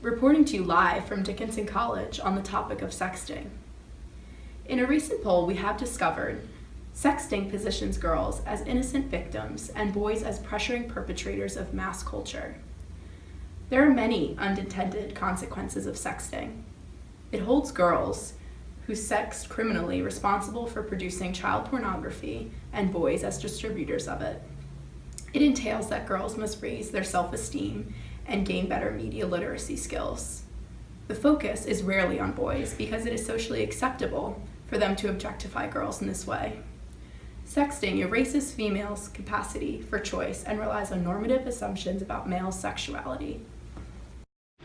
reporting to you live from Dickinson College on the topic of sexting. In a recent poll, we have discovered sexting positions girls as innocent victims and boys as pressuring perpetrators of mass culture. There are many unintended consequences of sexting. It holds girls who sext criminally responsible for producing child pornography and boys as distributors of it. It entails that girls must raise their self-esteem and gain better media literacy skills. The focus is rarely on boys because it is socially acceptable for them to objectify girls in this way. Sexting erases females' capacity for choice and relies on normative assumptions about male sexuality.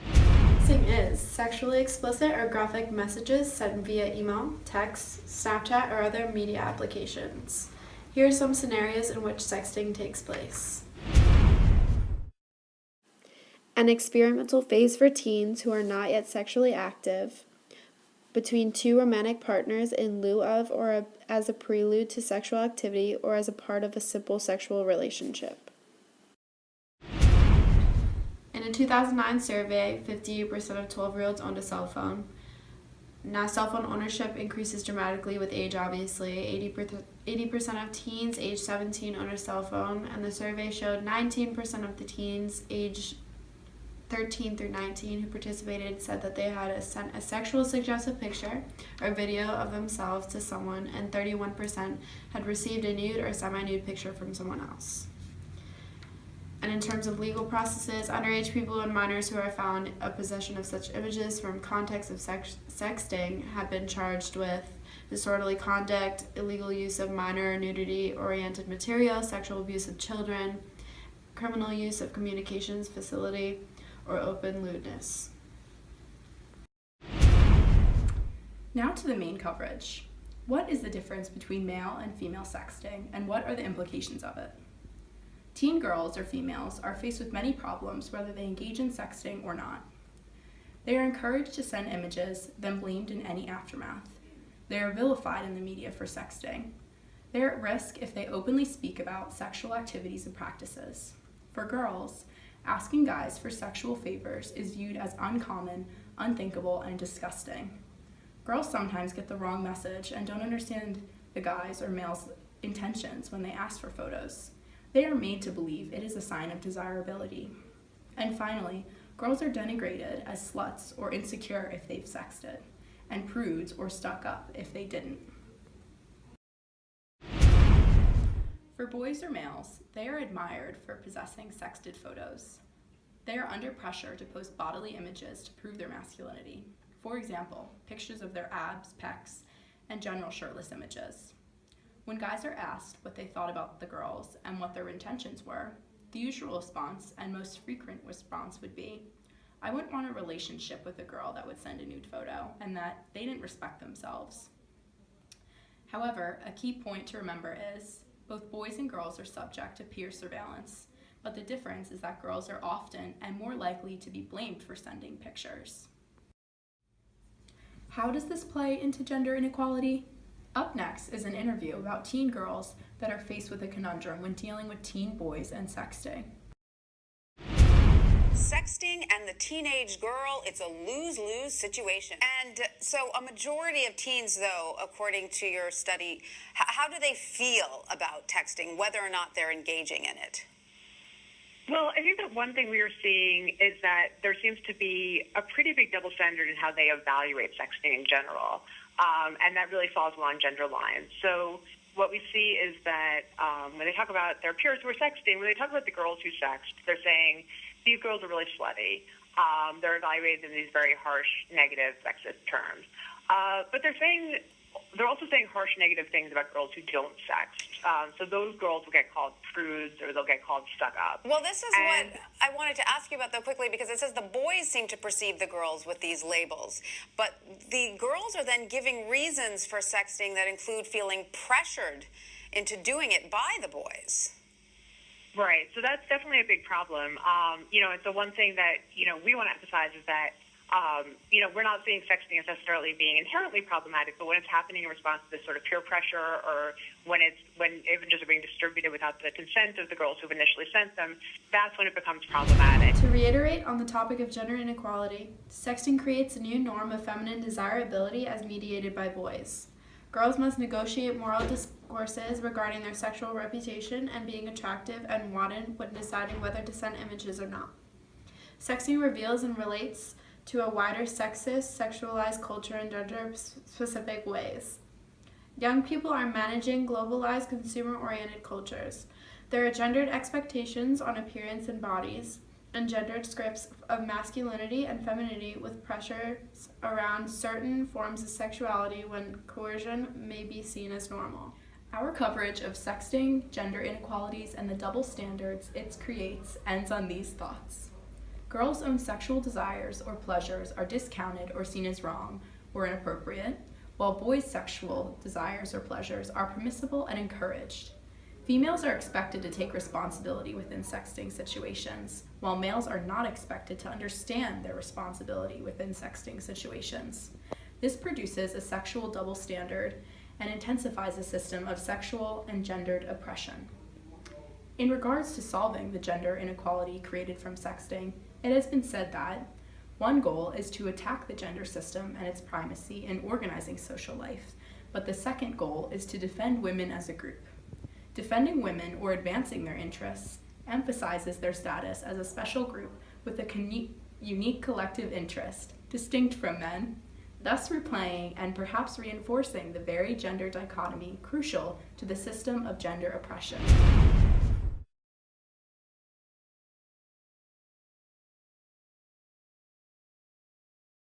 Sexting is sexually explicit or graphic messages sent via email, text, Snapchat, or other media applications. Here are some scenarios in which sexting takes place. An experimental phase for teens who are not yet sexually active, between two romantic partners in lieu of or as a prelude to sexual activity or as a part of a simple sexual relationship. In a 2009 survey, 58% of 12-year-olds owned a cell phone. Now, cell phone ownership increases dramatically with age, obviously. 80% of teens age 17 own a cell phone, and the survey showed 19% of the teens age 13 through 19 who participated said that they had sent a sexual suggestive picture or video of themselves to someone, and 31% had received a nude or semi-nude picture from someone else. And in terms of legal processes, underage people and minors who are found in possession of such images from context of sexting have been charged with disorderly conduct, illegal use of minor nudity-oriented material, sexual abuse of children, criminal use of communications facility, or open lewdness. Now to the main coverage. What is the difference between male and female sexting, and what are the implications of it? Teen girls or females are faced with many problems whether they engage in sexting or not. They are encouraged to send images, then blamed in any aftermath. They are vilified in the media for sexting. They are at risk if they openly speak about sexual activities and practices. For girls, asking guys for sexual favors is viewed as uncommon, unthinkable, and disgusting. Girls sometimes get the wrong message and don't understand the guys' or males' intentions when they ask for photos. They are made to believe it is a sign of desirability. And finally, girls are denigrated as sluts or insecure if they've sexted, and prudes or stuck up if they didn't. For boys or males, they are admired for possessing sexted photos. They are under pressure to post bodily images to prove their masculinity. For example, pictures of their abs, pecs, and general shirtless images. When guys are asked what they thought about the girls and what their intentions were, the usual response and most frequent response would be, I wouldn't want a relationship with a girl that would send a nude photo and that they didn't respect themselves. However, a key point to remember is both boys and girls are subject to peer surveillance, but the difference is that girls are often and more likely to be blamed for sending pictures. How does this play into gender inequality? Up next is an interview about teen girls that are faced with a conundrum when dealing with teen boys and sexting. Sexting and the teenage girl, it's a lose-lose situation. And so a majority of teens, though, according to your study, how do they feel about texting, whether or not they're engaging in it? Well, I think that one thing we are seeing is that there seems to be a pretty big double standard in how they evaluate sexting in general, and that really falls along gender lines. So what we see is that when they talk about their peers who are sexting, when they talk about the girls who sext, they're saying, these girls are really slutty. They're evaluated in these very harsh, negative, sexist terms. But they're also saying harsh, negative things about girls who don't sext. So those girls will get called prudes or they'll get called stuck up. Well, this is what I wanted to ask you about, though, quickly, because it says the boys seem to perceive the girls with these labels. But the girls are then giving reasons for sexting that include feeling pressured into doing it by the boys. Right. So that's definitely a big problem. And so one thing that, we want to emphasize is that We're not seeing sexting as necessarily being inherently problematic, but when it's happening in response to this sort of peer pressure, or when images are being distributed without the consent of the girls who've initially sent them, that's when it becomes problematic. To reiterate on the topic of gender inequality, sexting creates a new norm of feminine desirability as mediated by boys. Girls must negotiate moral discourses regarding their sexual reputation and being attractive and wanted when deciding whether to send images or not. Sexting reveals and relates to a wider sexist, sexualized culture in gender-specific ways. Young people are managing globalized, consumer-oriented cultures. There are gendered expectations on appearance and bodies, and gendered scripts of masculinity and femininity with pressures around certain forms of sexuality when coercion may be seen as normal. Our coverage of sexting, gender inequalities, and the double standards it creates ends on these thoughts. Girls' own sexual desires or pleasures are discounted or seen as wrong or inappropriate, while boys' sexual desires or pleasures are permissible and encouraged. Females are expected to take responsibility within sexting situations, while males are not expected to understand their responsibility within sexting situations. This produces a sexual double standard and intensifies a system of sexual and gendered oppression. In regards to solving the gender inequality created from sexting, it has been said that one goal is to attack the gender system and its primacy in organizing social life, but the second goal is to defend women as a group. Defending women or advancing their interests emphasizes their status as a special group with a unique collective interest, distinct from men, thus replaying and perhaps reinforcing the very gender dichotomy crucial to the system of gender oppression.